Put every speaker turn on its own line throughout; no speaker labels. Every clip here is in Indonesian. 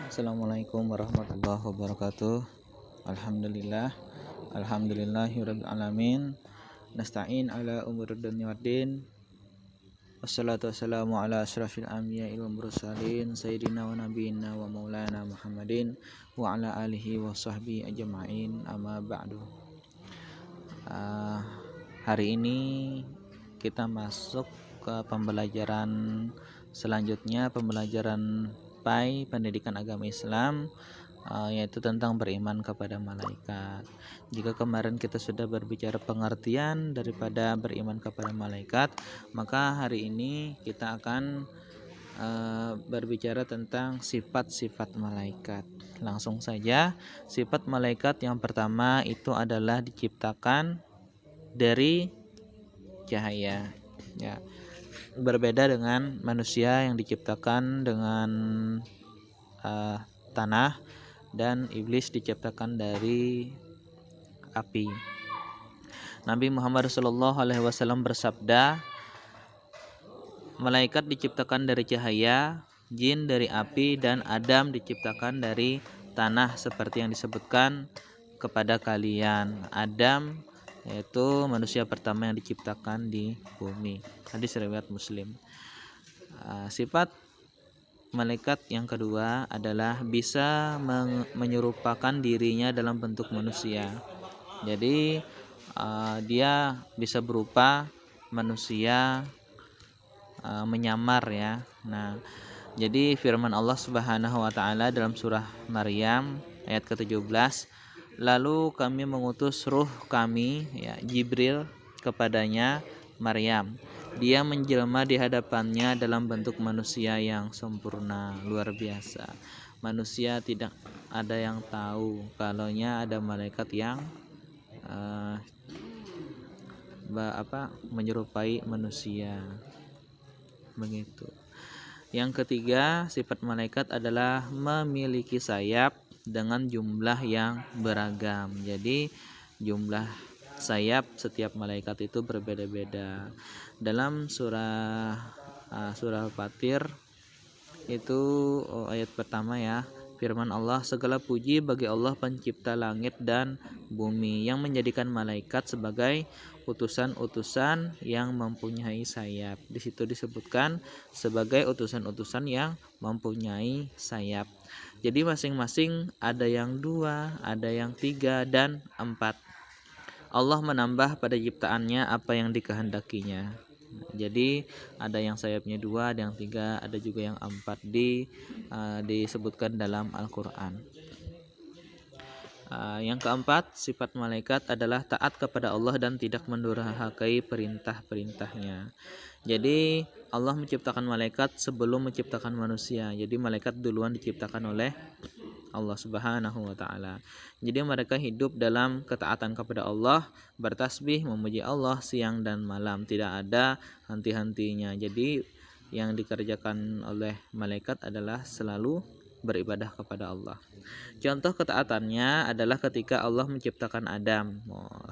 Assalamualaikum warahmatullahi wabarakatuh. Alhamdulillahirabbil alamin. Nasta'in ala umuri dunya waddin. Wassalatu wassalamu ala asyrafil anbiya'i wal mursalin sayyidina wa nabiyina wa maulana Muhammadin wa ala alihi wa sahbihi ajma'in. Amma ba'du. Hari ini kita masuk ke pembelajaran selanjutnya, pembelajaran PAI, pendidikan agama Islam, yaitu tentang beriman kepada malaikat. Jika kemarin kita sudah berbicara pengertian daripada beriman kepada malaikat, maka hari ini kita akan berbicara tentang sifat-sifat malaikat. Langsung saja, sifat malaikat yang pertama itu adalah diciptakan dari cahaya, ya. Berbeda dengan manusia yang diciptakan dengan tanah, dan iblis diciptakan dari api. Nabi Muhammad SAW bersabda, malaikat diciptakan dari cahaya, jin dari api, dan Adam diciptakan dari tanah, seperti yang disebutkan kepada kalian. Adam yaitu manusia pertama yang diciptakan di bumi. Hadis riwayat Muslim. Sifat malaikat yang kedua adalah bisa menyerupakan dirinya dalam bentuk manusia. Jadi dia bisa berupa manusia, menyamar, ya. Nah, jadi firman Allah Subhanahu wa taala dalam surah Maryam ayat ke-17, lalu kami mengutus ruh kami, ya, Jibril, kepadanya Maryam. Dia menjelma di hadapannya dalam bentuk manusia yang sempurna. Luar biasa. Manusia tidak ada yang tahu kalaunya ada malaikat yang menyerupai manusia. Begitu. Yang ketiga, sifat malaikat adalah memiliki sayap dengan jumlah yang beragam. Jadi jumlah sayap setiap malaikat itu berbeda-beda. Dalam surah Fatir itu ayat pertama, ya, firman Allah, segala puji bagi Allah pencipta langit dan bumi yang menjadikan malaikat sebagai utusan-utusan yang mempunyai sayap. Di situ disebutkan sebagai utusan-utusan yang mempunyai sayap. Jadi masing-masing ada yang 2, ada yang 3, dan 4. Allah menambah pada ciptaannya apa yang dikehendakinya. Jadi ada yang sayapnya 2, ada yang 3, ada juga yang 4 disebutkan dalam Al-Quran. Yang keempat, sifat malaikat adalah taat kepada Allah dan tidak mendurhakai perintah-perintahnya. Jadi Allah menciptakan malaikat sebelum menciptakan manusia. Jadi malaikat duluan diciptakan oleh Allah Subhanahu wa taala. Jadi mereka hidup dalam ketaatan kepada Allah, bertasbih, memuji Allah siang dan malam, tidak ada henti-hentinya. Jadi yang dikerjakan oleh malaikat adalah selalu beribadah kepada Allah. Contoh ketaatannya adalah ketika Allah menciptakan Adam.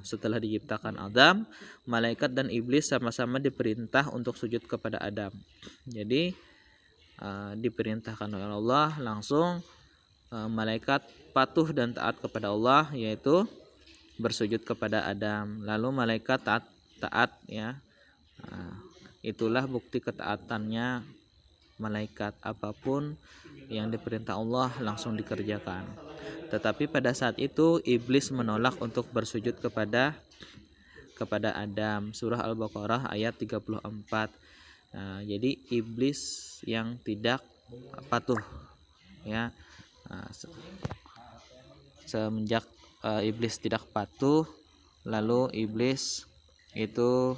Setelah diciptakan Adam, malaikat dan iblis sama-sama diperintah untuk sujud kepada Adam. Jadi diperintahkan oleh Allah, langsung malaikat patuh dan taat kepada Allah, yaitu bersujud kepada Adam. Lalu malaikat taat, ya. Itulah bukti ketaatannya malaikat, apapun yang diperintah Allah langsung dikerjakan. Tetapi pada saat itu iblis menolak untuk bersujud kepada Adam. Surah Al-Baqarah ayat 34. Jadi iblis yang tidak patuh, ya. Semenjak iblis tidak patuh, lalu iblis itu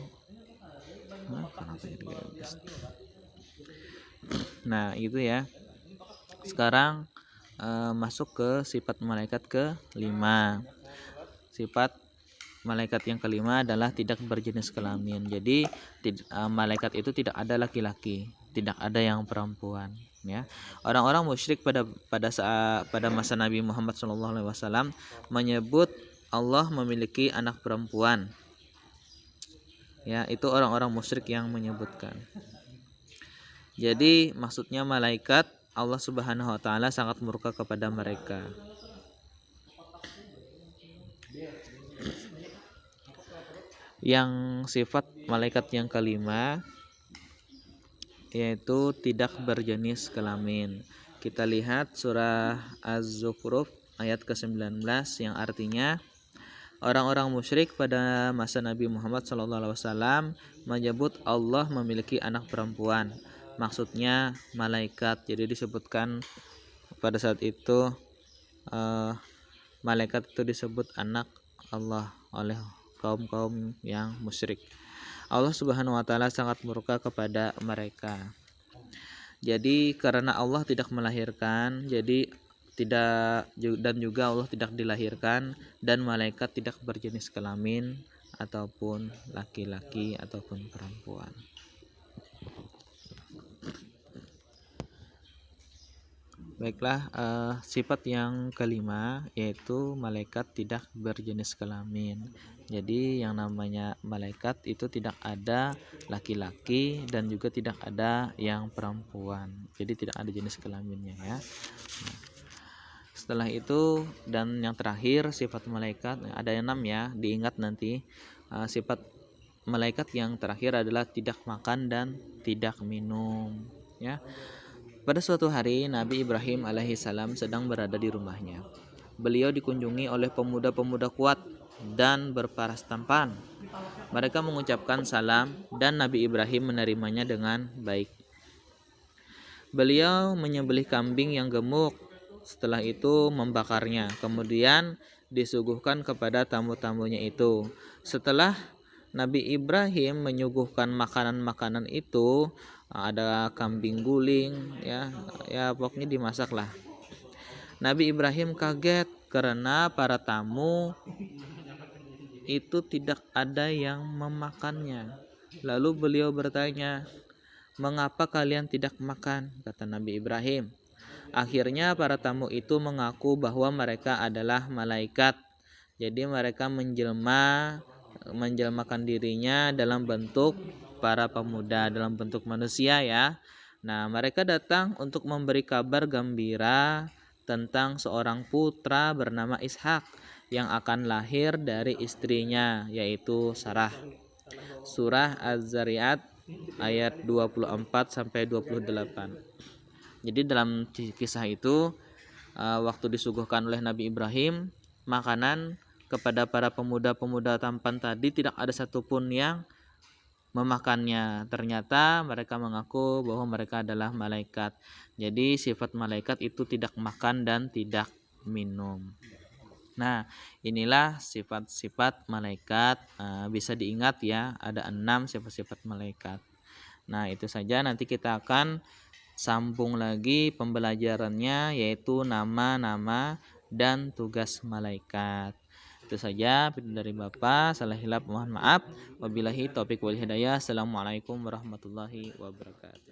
itu, ya. Sekarang masuk ke sifat malaikat ke-5. Sifat malaikat yang kelima adalah tidak berjenis kelamin. Jadi malaikat itu tidak ada laki-laki, tidak ada yang perempuan, ya. Orang-orang musyrik pada masa Nabi Muhammad SAW menyebut Allah memiliki anak perempuan, ya. Itu orang-orang musyrik yang menyebutkan. Jadi maksudnya malaikat Allah Subhanahu wa taala sangat murka kepada mereka. Yang sifat malaikat yang kelima yaitu tidak berjenis kelamin. Kita lihat surah Az-Zukhruf ayat ke-19 yang artinya orang-orang musyrik pada masa Nabi Muhammad SAW menyebut Allah memiliki anak perempuan. Maksudnya malaikat. Jadi disebutkan pada saat itu malaikat itu disebut anak Allah oleh kaum-kaum yang musyrik. Allah Subhanahu wa taala sangat murka kepada mereka. Jadi karena Allah tidak melahirkan, jadi tidak, dan juga Allah tidak dilahirkan, dan malaikat tidak berjenis kelamin ataupun laki-laki ataupun perempuan. Baiklah, sifat yang kelima yaitu malaikat tidak berjenis kelamin. Jadi yang namanya malaikat itu tidak ada laki-laki dan juga tidak ada yang perempuan. Jadi tidak ada jenis kelaminnya ya. Nah, setelah itu dan yang terakhir sifat malaikat ada 6 ya, diingat nanti. Sifat malaikat yang terakhir adalah tidak makan dan tidak minum ya. Pada suatu hari Nabi Ibrahim alaihissalam sedang berada di rumahnya. Beliau dikunjungi oleh pemuda-pemuda kuat dan berparas tampan. Mereka mengucapkan salam dan Nabi Ibrahim menerimanya dengan baik. Beliau menyembelih kambing yang gemuk. Setelah itu membakarnya, kemudian disuguhkan kepada tamu-tamunya itu. Setelah Nabi Ibrahim menyuguhkan makanan-makanan itu, ada kambing guling ya pokoknya dimasak lah. Nabi Ibrahim kaget karena para tamu itu tidak ada yang memakannya. Lalu beliau bertanya, "Mengapa kalian tidak makan?" kata Nabi Ibrahim. Akhirnya para tamu itu mengaku bahwa mereka adalah malaikat. Jadi mereka menjelmakan dirinya dalam bentuk para pemuda, dalam bentuk manusia ya. Nah, mereka datang untuk memberi kabar gembira tentang seorang putra bernama Ishak yang akan lahir dari istrinya yaitu Sarah. Surah Az-Zariyat ayat 24 sampai 28. Jadi dalam kisah itu waktu disuguhkan oleh Nabi Ibrahim makanan kepada para pemuda-pemuda tampan tadi, tidak ada satupun yang memakannya. Ternyata mereka mengaku bahwa mereka adalah malaikat. Jadi sifat malaikat itu tidak makan dan tidak minum. Nah, inilah sifat-sifat malaikat. Bisa diingat ya, ada 6 sifat-sifat malaikat. Nah, itu saja, nanti kita akan sambung lagi pembelajarannya, yaitu nama-nama dan tugas malaikat. Itu saja dari Bapak, salah hilap mohon maaf. Wabillahi taufiq wal hidayah. Assalamualaikum warahmatullahi wabarakatuh.